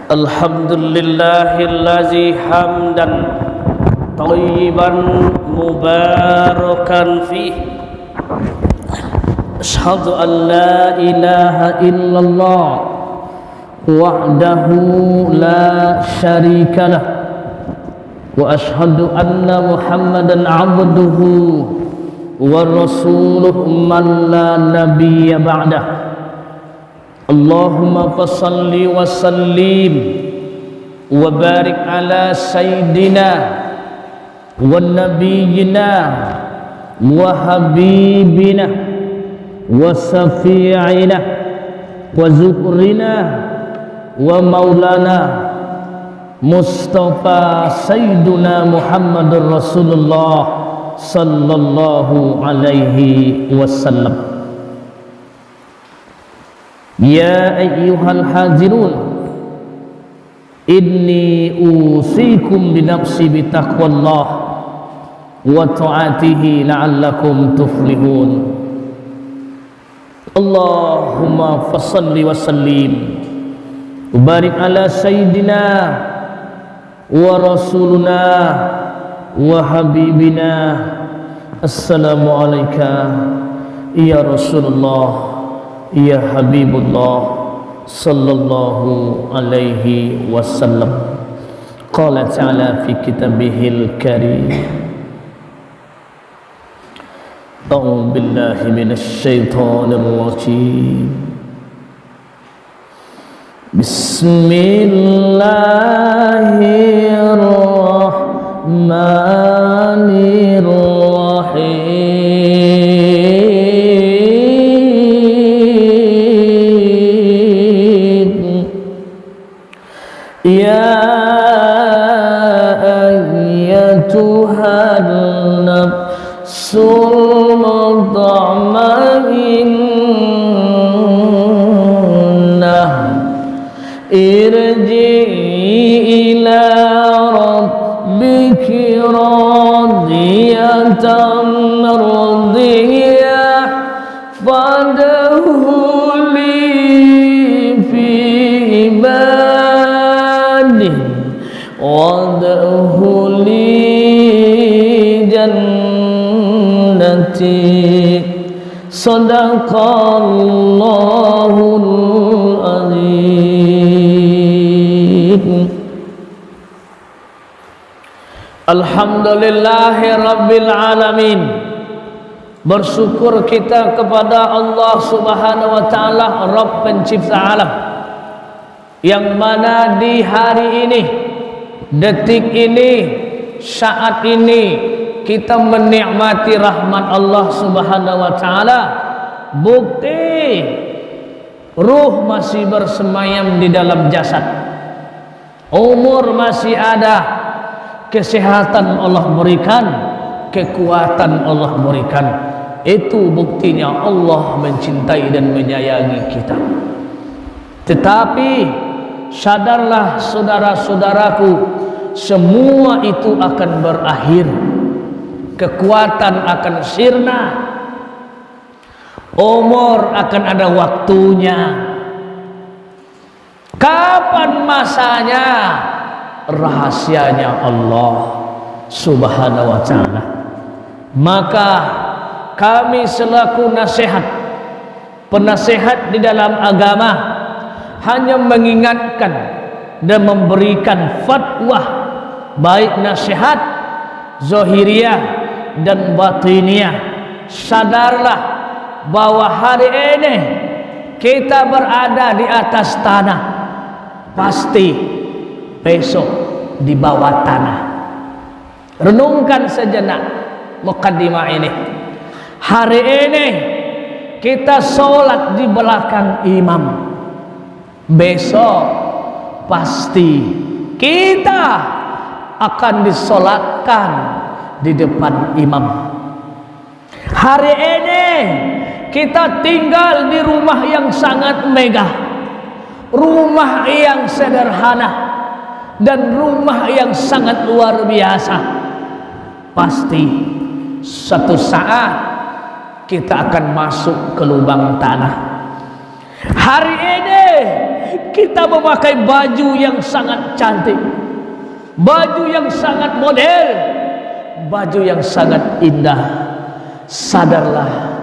Alhamdulillahillazi hamdan thayyiban mubarakan fih. Asyhadu an la ilaha illallah wahdahu la syarikalah wa asyhadu anna Muhammadan abduhu wa rasuluhu man la nabiyya ba'dah. Allahumma fassalli wa sallim wa barik ala sayyidina wa nabiyyina wa habibina wa safi'ina wa zukrina wa maulana Mustafa Sayyiduna Muhammadur Rasulullah sallallahu alaihi wasallam. Ya ayyuhal hadzirun, inni usikum binafsi bitaqwallah wa ta'atihi la'allakum tuflihun. Allahumma fassalli wa sallim wa barik ala sayyidina wa rasuluna wa habibina. Assalamu alayka ya Rasulullah ya Habibullah sallallahu alaihi wasallam. Qala ta'ala fi kitabihil karim, a'udzu billahi minasy syaithanir rajim. Bismillahirrahmanirrahim. Ya ayyatuhan nafsul mutma'innah, irji'i ila rabbiki radiyatan radiyah fadkhuli fi wadkhuli jannati. Sadaqallahul azim. Alhamdulillahi rabbil alamin. Bersyukur kita kepada Allah subhanahu wa ta'ala, Rabb pencipta alam, yang mana di hari ini, detik ini, saat ini kita menikmati rahmat Allah subhanahu wa ta'ala. Bukti ruh masih bersemayam di dalam jasad, umur masih ada, kesehatan Allah berikan, kekuatan Allah berikan. Itu buktinya Allah mencintai dan menyayangi kita. Tetapi sadarlah saudara-saudaraku, semua itu akan berakhir. Kekuatan akan sirna, umur akan ada waktunya. Kapan masanya? Rahasianya Allah subhanahu wa ta'ala. Maka kami selaku nasihat, penasehat di dalam agama, hanya mengingatkan dan memberikan fatwa, baik nasihat zahiriyah dan batiniyah. Sadarlah bahwa hari ini kita berada di atas tanah, pasti besok di bawah tanah. Renungkan sejenak mukaddimah ini. Hari ini kita sholat di belakang imam, besok pasti kita akan disolatkan di depan imam. Hari ini kita tinggal di rumah yang sangat megah, rumah yang sederhana, dan rumah yang sangat luar biasa. Pasti suatu saat kita akan masuk ke lubang tanah. Hari ini kita memakai baju yang sangat cantik, baju yang sangat model, baju yang sangat indah. Sadarlah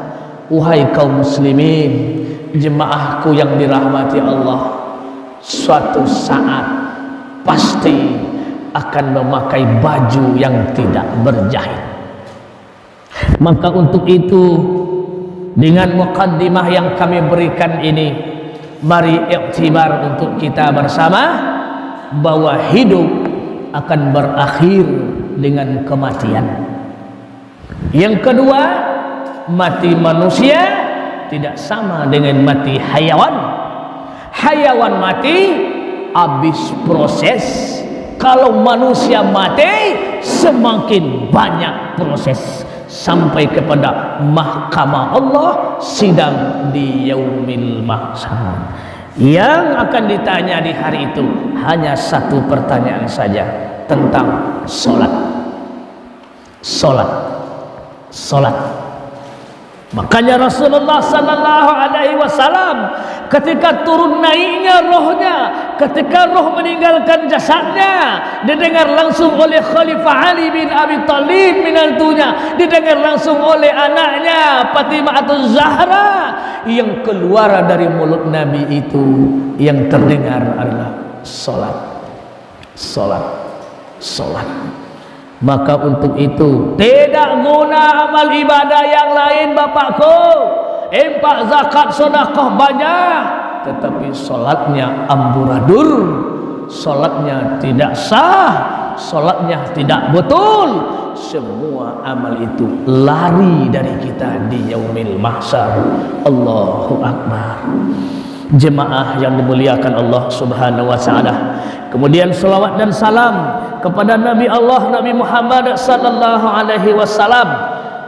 wahai kaum muslimin, jemaahku yang dirahmati Allah, suatu saat pasti akan memakai baju yang tidak berjahit. Maka untuk itu, dengan muqaddimah yang kami berikan ini, mari iktibar untuk kita bersama bahwa hidup akan berakhir dengan kematian. Yang kedua, mati manusia tidak sama dengan mati hayawan. Hayawan mati habis proses. Kalau manusia mati, semakin banyak proses sampai kepada mahkamah Allah, sidang di yaumil mahsyar. Yang akan ditanya di hari itu hanya satu pertanyaan saja, tentang solat. Solat. Makanya Rasulullah sallallahu alaihi wasallam ketika turun naiknya rohnya, ketika roh meninggalkan jasadnya, didengar langsung oleh Khalifah Ali bin Abi Thalib menantunya, didengar langsung oleh anaknya Fatimah Az-Zahra. Yang keluar dari mulut Nabi itu yang terdengar adalah solat. Maka untuk itu tidak guna amal ibadah yang lain, bapakku. Infak, zakat, sedekah banyak, tetapi solatnya amburadul, solatnya tidak sah, solatnya tidak betul. Semua amal itu lari dari kita di yaumil mahsyar. Allahu Akbar. Jemaah yang dimuliakan Allah Subhanahu wa taala. Kemudian selawat dan salam kepada Nabi Allah Nabi Muhammad sallallahu alaihi wasallam.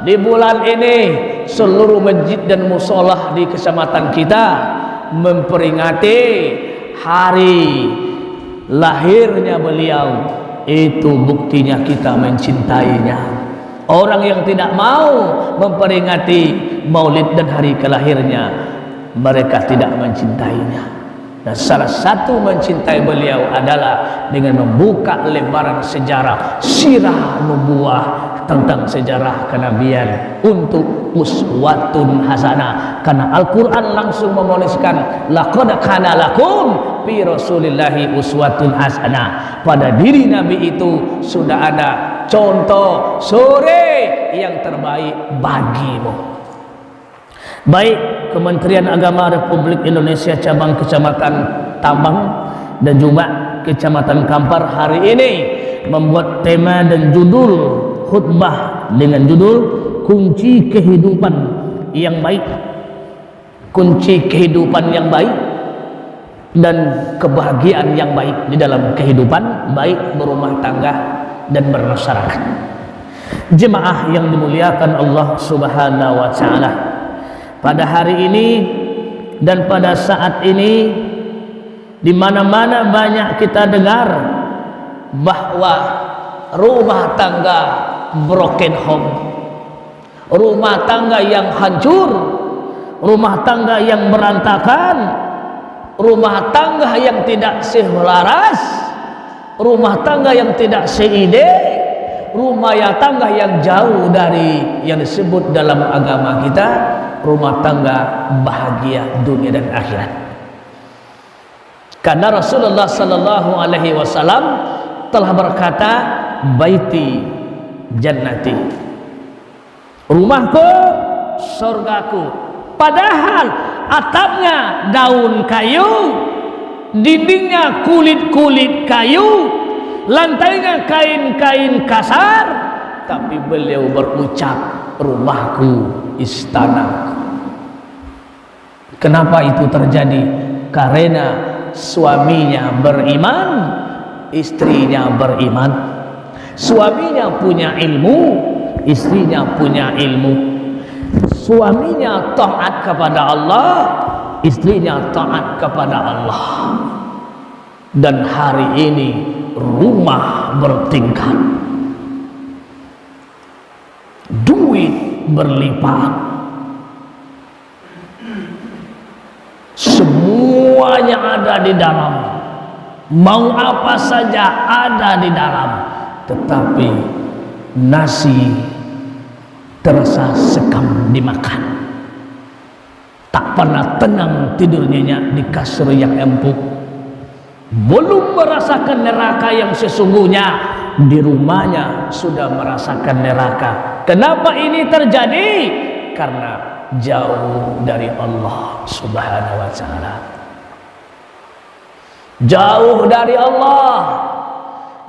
Di bulan ini seluruh masjid dan musholah di kecamatan kita memperingati hari lahirnya beliau. Itu buktinya kita mencintainya. Orang yang tidak mau memperingati maulid dan hari kelahirnya, mereka tidak mencintainya. Dan salah satu mencintai beliau adalah dengan membuka lembaran sejarah sirah nubuwah tentang sejarah kenabian untuk uswatun hasanah. Karena Al-Quran langsung menuliskan laqad kana lakum fi rasulillahi uswatun hasanah. Pada diri Nabi itu sudah ada contoh suri yang terbaik bagimu. Baik Kementerian Agama Republik Indonesia cabang Kecamatan Tambang dan juga Kecamatan Kampar hari ini membuat tema dan judul khutbah dengan judul kunci kehidupan yang baik. Kunci kehidupan yang baik dan kebahagiaan yang baik di dalam kehidupan, baik berumah tangga dan bermasyarakat. Jemaah yang dimuliakan Allah Subhanahu wa taala, pada hari ini dan pada saat ini di mana-mana banyak kita dengar bahwa rumah tangga broken home, rumah tangga yang hancur, rumah tangga yang berantakan, rumah tangga yang tidak selaras, rumah tangga yang tidak seide, rumah tangga yang jauh dari yang disebut dalam agama kita rumah tangga bahagia dunia dan akhirat. Karena Rasulullah sallallahu alaihi wasallam telah berkata, baiti jannati, rumahku surgaku. Padahal atapnya daun kayu, dindingnya kulit-kulit kayu, lantainya kain-kain kasar, tapi beliau berucap rumahku istanaku. Kenapa itu terjadi? Karena suaminya beriman, istrinya beriman. Suaminya punya ilmu, istrinya punya ilmu. Suaminya taat kepada Allah, istrinya taat kepada Allah. Dan hari ini rumah bertingkat, duit berlipat, semuanya ada ada di dalam, mau apa saja ada di dalam, tetapi nasi terasa sekam dimakan. Tak pernah tenang tidur nyenyak di kasur yang empuk, belum merasakan neraka yang sesungguhnya, di rumahnya sudah merasakan neraka. Kenapa ini terjadi? Karena jauh dari Allah Subhanahu wa ta'ala, jauh dari Allah,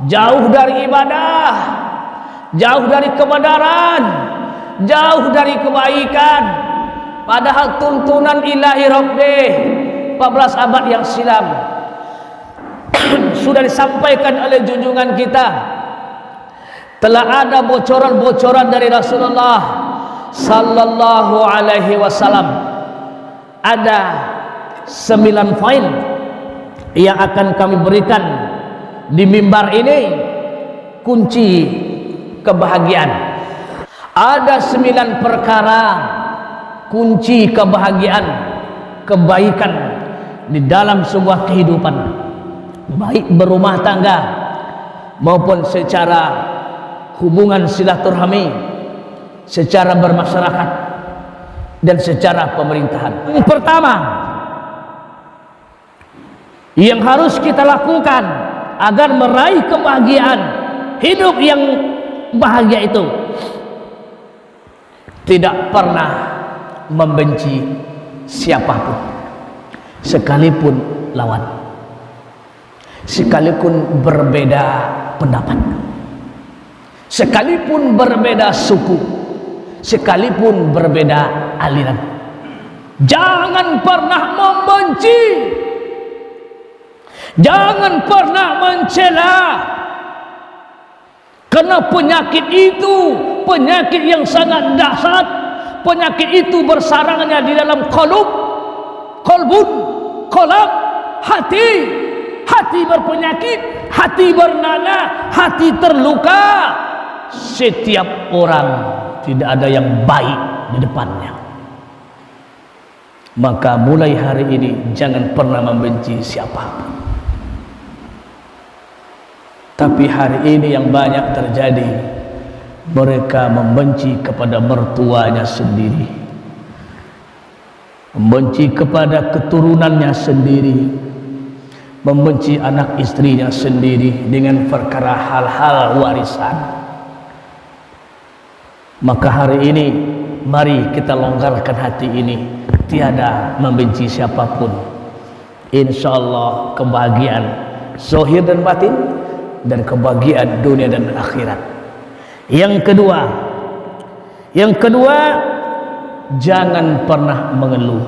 jauh dari ibadah, jauh dari kebenaran, jauh dari kebaikan. Padahal tuntunan ilahi Rabbih 14 abad yang silam sudah disampaikan oleh junjungan kita. Telah ada bocoran-bocoran dari Rasulullah sallallahu alaihi wasallam. Ada 9 poin yang akan kami berikan di mimbar ini, kunci kebahagiaan. Ada 9 perkara kunci kebahagiaan, kebaikan di dalam sebuah kehidupan, baik berumah tangga maupun secara hubungan silaturahmi, secara bermasyarakat, dan secara pemerintahan. Yang pertama yang harus kita lakukan agar meraih kebahagiaan, hidup yang bahagia itu, tidak pernah membenci siapapun, sekalipun lawan, sekalipun berbeda pendapat, sekalipun berbeda suku, sekalipun berbeda aliran. Jangan pernah membenci, jangan pernah mencela, karena penyakit itu penyakit yang sangat dahsyat. Penyakit itu bersarangnya di dalam kolbun, hati. Hati berpenyakit, hati bernanah, hati terluka. Setiap orang tidak ada yang baik di depannya. Maka mulai hari ini jangan pernah membenci siapapun. Tapi hari ini yang banyak terjadi, mereka membenci kepada mertuanya sendiri, membenci kepada keturunannya sendiri, membenci anak istrinya sendiri dengan perkara hal-hal warisan. Maka hari ini mari kita longgarkan hati ini, tiada membenci siapapun. Insyaallah kebahagiaan zahir dan batin, dan kebahagiaan dunia dan akhirat. Yang kedua, jangan pernah mengeluh.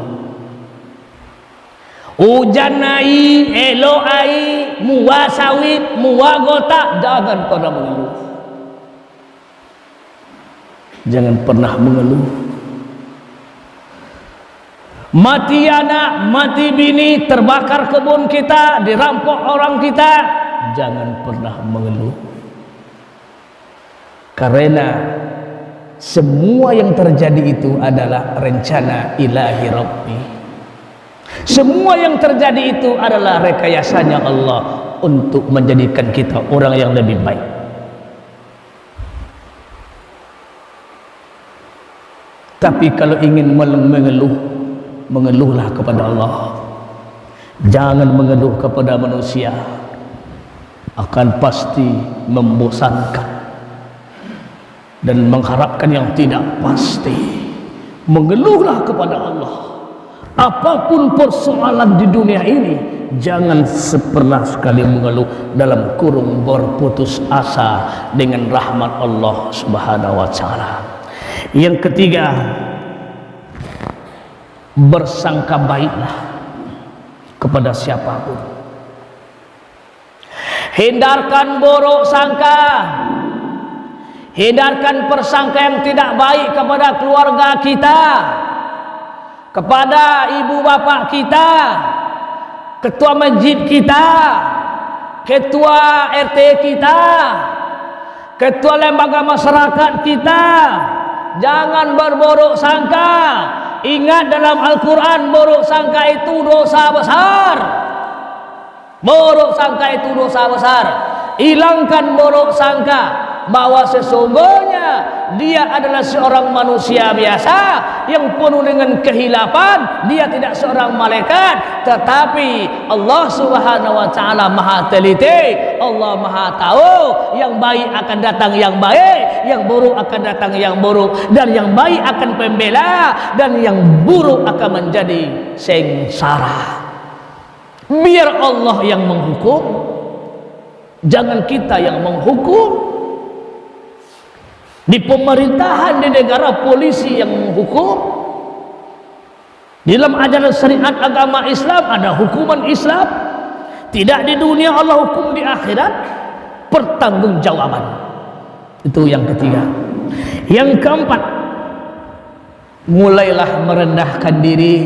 Hujan ai, elo ai, muwa sawit, muwa gota, jangan pernah mengeluh. Jangan pernah mengeluh. Mati anak, mati bini, terbakar kebun kita, dirampok orang kita, jangan pernah mengeluh. Karena semua yang terjadi itu adalah rencana ilahi Rabbi. Semua yang terjadi itu adalah rekayasanya Allah untuk menjadikan kita orang yang lebih baik. Tapi kalau ingin mengeluh, mengeluhlah kepada Allah. Jangan mengeluh kepada manusia, akan pasti membosankan dan mengharapkan yang tidak pasti. Mengeluhlah kepada Allah. Apapun persoalan di dunia ini, jangan pernah sekali mengeluh dalam kurung berputus asa dengan rahmat Allah Subhanahu wa ta'ala. Yang ketiga, bersangka baiklah kepada siapapun. Hindarkan buruk sangka. Hindarkan persangka yang tidak baik kepada keluarga kita, kepada ibu bapak kita, ketua masjid kita, ketua RT kita, ketua lembaga masyarakat kita. Jangan berburuk sangka. Ingat dalam Al-Quran, buruk sangka itu dosa besar. Buruk sangka itu dosa besar. Hilangkan buruk sangka bahwa sesungguhnya dia adalah seorang manusia biasa yang penuh dengan kehilapan. Dia tidak seorang malaikat, tetapi Allah Subhanahu wa taala Maha teliti. Allah Maha tahu yang baik akan datang yang baik, yang buruk akan datang yang buruk, dan yang baik akan pembela dan yang buruk akan menjadi sengsara. Biar Allah yang menghukum, jangan kita yang menghukum. Di pemerintahan, di negara, polisi yang menghukum. Di dalam ajaran syariat agama Islam ada hukuman Islam. Tidak di dunia, Allah hukum di akhirat. Pertanggungjawaban. Itu yang ketiga. Yang keempat, mulailah merendahkan diri.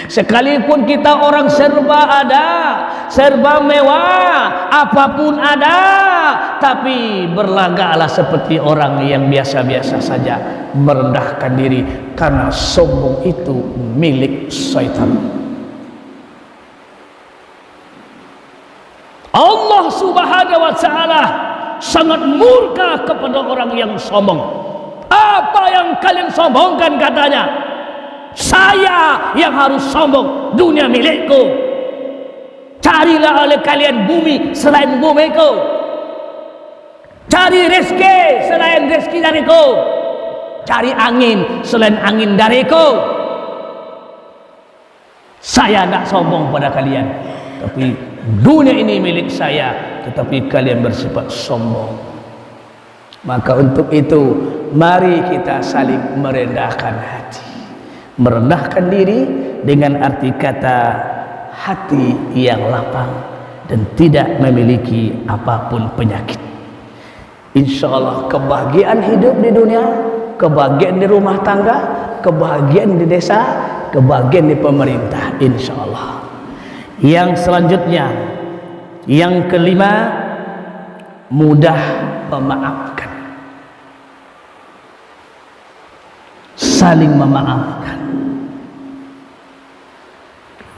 Sekalipun kita orang serba ada, serba mewah, apapun ada, tapi berlagaklah seperti orang yang biasa-biasa saja, merendahkan diri, karena sombong itu milik syaitan. Allah Subhanahu wa taala sangat murka kepada orang yang sombong. Apa yang kalian sombongkan, katanya? Saya yang harus sombong, dunia milikku. Carilah oleh kalian bumi selain bumiku. Cari rezeki selain rezeki dariku. Cari angin selain angin dariku. Saya tidak sombong pada kalian, tapi dunia ini milik saya, tetapi kalian bersifat sombong. Maka untuk itu, mari kita saling merendahkan hati. Merendahkan diri dengan arti kata hati yang lapang dan tidak memiliki apapun penyakit. Insya Allah kebahagiaan hidup di dunia, kebahagiaan di rumah tangga, kebahagiaan di desa, kebahagiaan di pemerintah, insya Allah. Yang selanjutnya, yang kelima, mudah memaafkan. Saling memaafkan.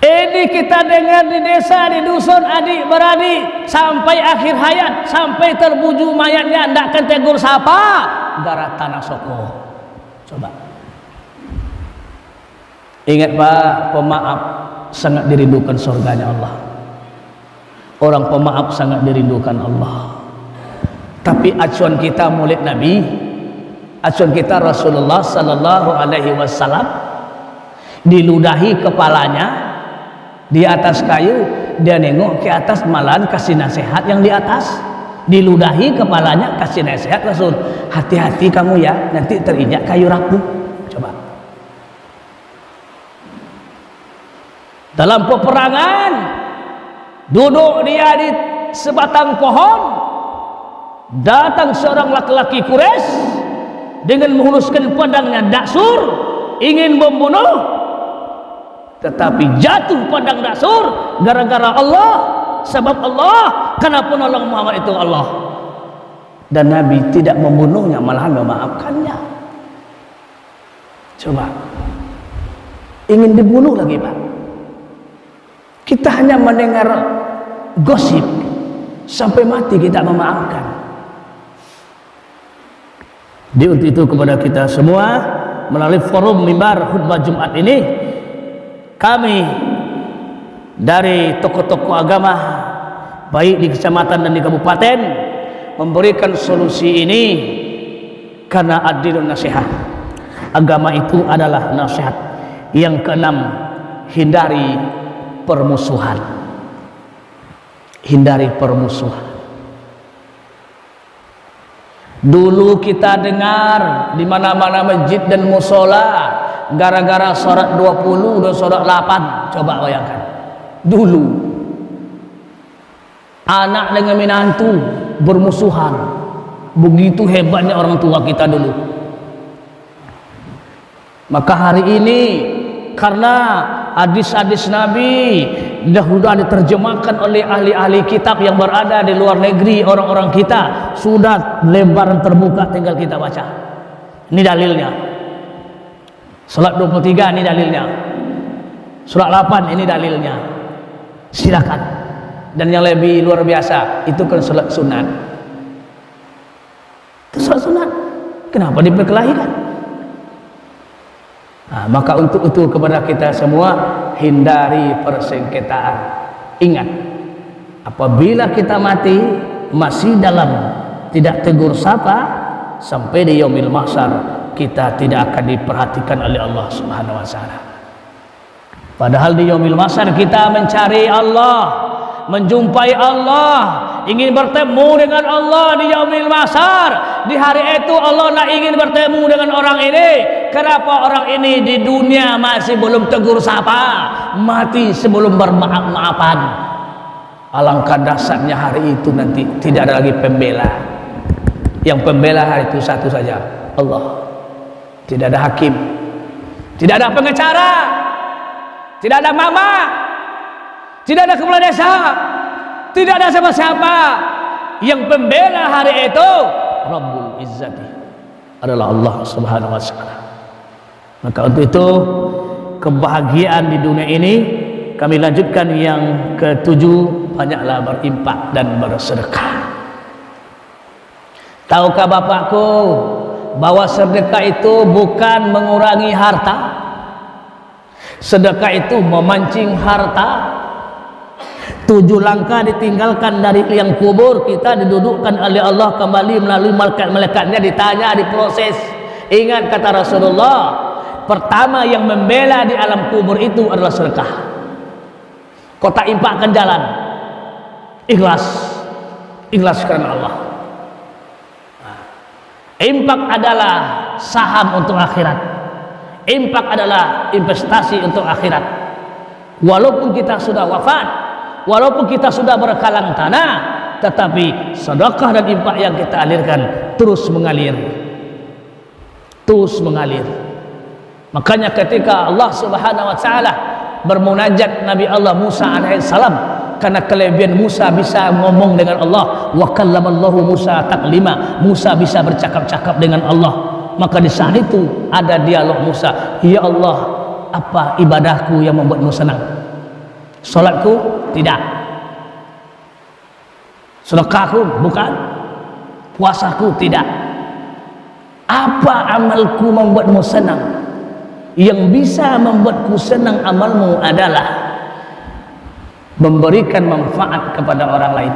Ini kita dengar di desa, di dusun, adik-beradik, sampai akhir hayat, sampai terbuju mayatnya, tidak akan tegur sapa, darah tanah soko. Coba. Ingat Pak, pemaaf sangat dirindukan surganya Allah. Orang pemaaf sangat dirindukan Allah. Tapi acuan kita mulut Nabi, acuan kita Rasulullah sallallahu alaihi wasallam, diludahi kepalanya di atas kayu, dia nengok ke atas, malahan kasih nasihat yang di atas. Diludahi kepalanya, kasih nasihat Rasul, hati-hati kamu ya, nanti terinjak kayu rapuh. Coba. Dalam peperangan, duduk dia di sebatang pohon, datang seorang laki-laki Quraisy dengan menghuluskan pedangnya daksur, ingin membunuh, tetapi jatuh pedang daksur gara-gara Allah, sebab Allah, karena penolong Muhammad itu Allah. Dan Nabi tidak membunuhnya, malahan memaafkannya. Coba, ingin dibunuh lagi Pak. Kita hanya mendengar gosip, sampai mati kita memaafkan. Di untuk itu kepada kita semua, melalui forum mimbar khutbah Jumat ini, kami dari tokoh-tokoh agama baik di kecamatan dan di kabupaten memberikan solusi ini karena ad-dinun nasihat. Agama itu adalah nasihat. Yang keenam, hindari permusuhan. Hindari permusuhan. Dulu kita dengar di mana-mana masjid dan musola, gara-gara surat 20 dan surat 8, coba bayangkan. Dulu anak dengan menantu bermusuhan. Begitu hebatnya orang tua kita dulu. Maka hari ini karena hadis-hadis Nabi sudah diterjemahkan oleh ahli-ahli kitab yang berada di luar negeri, orang-orang kita sudah lembaran terbuka, tinggal kita baca. Ini dalilnya. Surat 23 ini dalilnya. Surat 8 ini dalilnya. Silakan. Dan yang lebih luar biasa itu kan salat sunat. Itu salat sunat. Kenapa diperkelahikan? Nah, maka untuk itu kepada kita semua, hindari persengketaan. Ingat, apabila kita mati masih dalam tidak tegur sapa, sampai di yaumil mahsyar kita tidak akan diperhatikan oleh Allah Subhanahu wa taala. Padahal di yaumil mahsyar kita mencari Allah, menjumpai Allah, ingin bertemu dengan Allah di yaumil mahsyar. Di hari itu Allah nak ingin bertemu dengan orang ini. Kenapa orang ini di dunia masih belum tegur sapa, mati sebelum bermaaf-maafan? Alangkah dahsyatnya hari itu nanti tidak ada lagi pembela. Yang pembela hari itu satu saja, Allah. Tidak ada hakim, tidak ada pengacara, tidak ada mama, tidak ada kepala desa, tidak ada siapa-siapa. Yang pembela hari itu Rabbul Izzati adalah Allah Subhanahu wa taala. Maka untuk itu kebahagiaan di dunia ini kami lanjutkan yang ketujuh, banyaklah berinfak dan bersedekah. Tahukah Bapakku bahwa sedekah itu bukan mengurangi harta? Sedekah itu memancing harta. 7 langkah ditinggalkan dari liang kubur, kita didudukkan oleh Allah kembali melalui malaikat-malaikatnya, ditanya, diproses. Ingat kata Rasulullah, pertama yang membela di alam kubur itu adalah sedekah. Kau tak infakkan jalan, ikhlas, ikhlas karena Allah. Infak adalah saham untuk akhirat. Infak adalah investasi untuk akhirat. Walaupun kita sudah wafat, walaupun kita sudah berkalang tanah, tetapi sedekah dan infak yang kita alirkan terus mengalir, terus mengalir. Makanya ketika Allah Subhanahu wa taala bermunajat Nabi Allah Musa alaihissalam, karena kelebihan Musa bisa ngomong dengan Allah, wa kallamallahu Musa taklima, Musa bisa bercakap-cakap dengan Allah. Maka di saat itu ada dialog Musa, ya Allah, apa ibadahku yang membuatmu senang? Salatku? Tidak. Sedekahku? Bukan. Puasaku? Tidak. Apa amalku membuatmu senang? Yang bisa membuatku senang amalmu adalah memberikan manfaat kepada orang lain.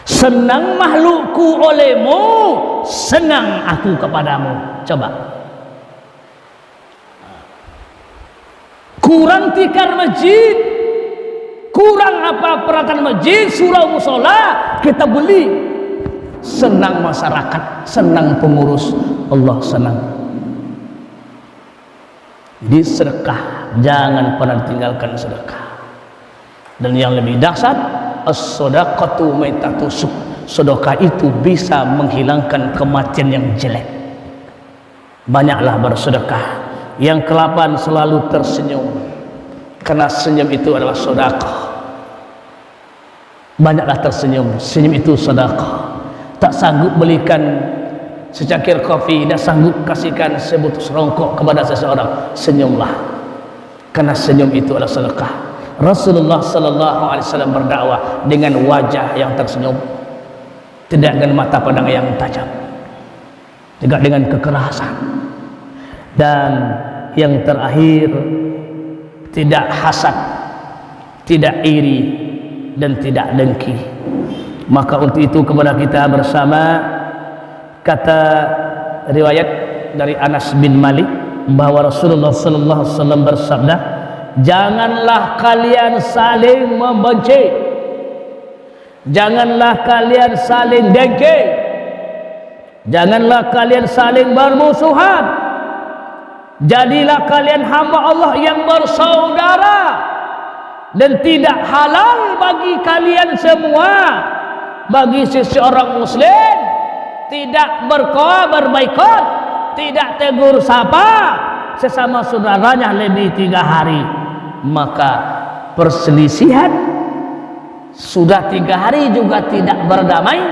Senang makhlukku olehmu, senang aku kepadamu. Coba. Kurang tikar masjid, kurang apa peralatan masjid, surau musola, kita beli. Senang masyarakat, senang pengurus, Allah senang. Jadi sedekah, jangan pernah tinggalkan sedekah. Dan yang lebih dahsyat, as-shadaqatu maitatusuk. Sedekah itu bisa menghilangkan kematian yang jelek. Banyaklah bersedekah. Yang ke-8, selalu tersenyum, karena senyum itu adalah sedekah. Banyaklah tersenyum, senyum itu sedekah. Tak sanggup belikan secangkir kopi, tidak sanggup kasihkan sebutus rokok kepada seseorang, senyumlah, karena senyum itu adalah sedekah. Rasulullah sallallahu alaihi wasallam berdakwah dengan wajah yang tersenyum, tidak dengan mata pandang yang tajam, tidak dengan kekerasan. Dan yang terakhir, tidak hasad, tidak iri, dan tidak dengki. Maka untuk itu kepada kita bersama, kata riwayat dari Anas bin Malik bahwa Rasulullah sallallahu alaihi wasallam bersabda, janganlah kalian saling membenci, janganlah kalian saling dengki, janganlah kalian saling bermusuhan. Jadilah kalian hamba Allah yang bersaudara, dan tidak halal bagi kalian semua, bagi seseorang muslim, tidak berbaikot, tidak tegur sapa sesama saudaranya lebih 3 hari. Maka perselisihan sudah 3 hari juga tidak berdamai,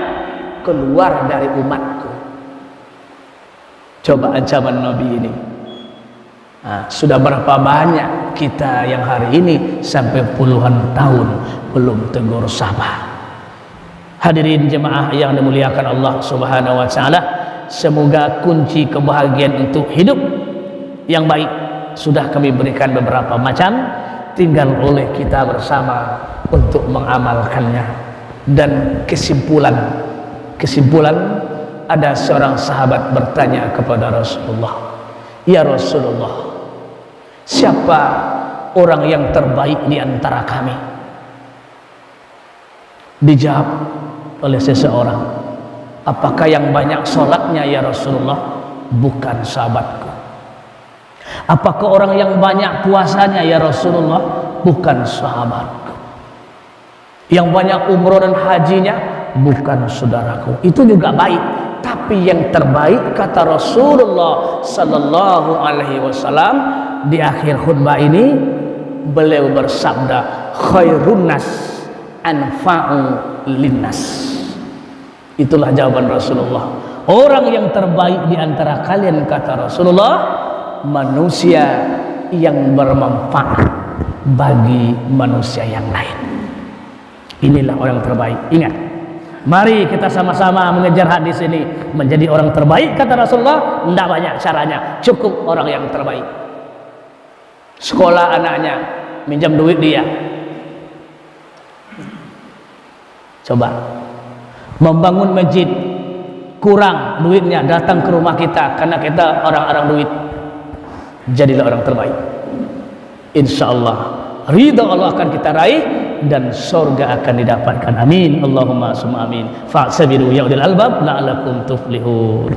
keluar dari umatku. Coba ancaman Nabi ini. Sudah berapa banyak kita yang hari ini sampai puluhan tahun belum tegur sapa. Hadirin jemaah yang dimuliakan Allah Subhanahu wa taala, semoga kunci kebahagiaan untuk hidup yang baik sudah kami berikan beberapa macam, tinggal oleh kita bersama untuk mengamalkannya. Dan kesimpulan ada seorang sahabat bertanya kepada Rasulullah, "Ya Rasulullah, siapa orang yang terbaik di antara kami?" Dijawab oleh seseorang, "Apakah yang banyak sholatnya ya Rasulullah?" "Bukan sahabatku." "Apakah orang yang banyak puasanya ya Rasulullah?" "Bukan sahabatku." "Yang banyak umroh dan hajinya?" "Bukan saudaraku." Itu juga baik, tapi yang terbaik kata Rasulullah sallallahu alaihi wasallam di akhir khutbah ini, beliau bersabda, "Khairun nas anfa'u linnas." Itulah jawaban Rasulullah. Orang yang terbaik di antara kalian kata Rasulullah, manusia yang bermanfaat bagi manusia yang lain. Inilah orang terbaik. Ingat, mari kita sama-sama mengejar hadis ini, menjadi orang terbaik kata Rasulullah. Tidak banyak caranya, cukup orang yang terbaik. Sekolah anaknya, minjam duit dia. Coba membangun masjid, kurang duitnya, datang ke rumah kita karena kita orang-orang duit. Jadilah orang terbaik. Insya Allah ridha Allah akan kita raih dan surga akan didapatkan. Amin Allahumma summa amin. Fa'sabiru ya ulil albab la'alakum tuflihun.